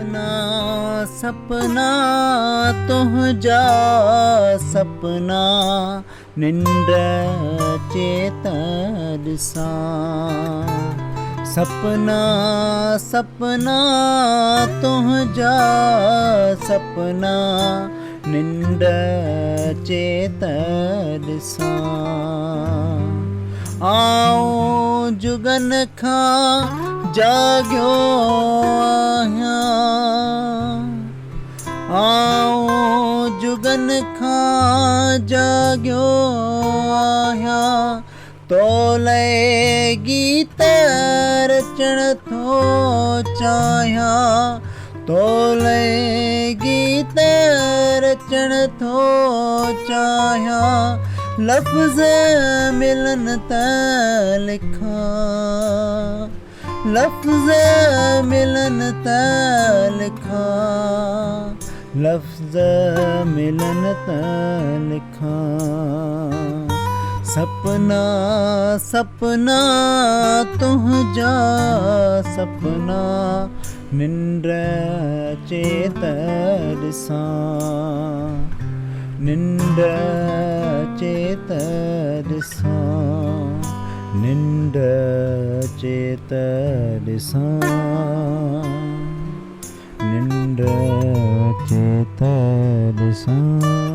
सपना सपना तुंहिंजा सपना निंड चेत ॾिसां। सपना सपना तुंहिंजा सपना निंड चेत ॾिसां। आऊं जुगन खां जाॻियो आहियां। आऊं जुगन खां जाॻियो आहियां। तो लाइ गीत रचण थो चाहियां। तो लाइ गीत रचण थो चाहियां। लफ़्ज़ मिलन त लिखां। लफ़्ज़ मिलन त लिखां। लफ़्ज़ मिलन त लिखां। सपना सपना तुंहिंजा सपना निंड चेत ॾिसां। निंड चेत ॾिसां। निंड चेत ॾिसां। निंड चेत ॾिसां।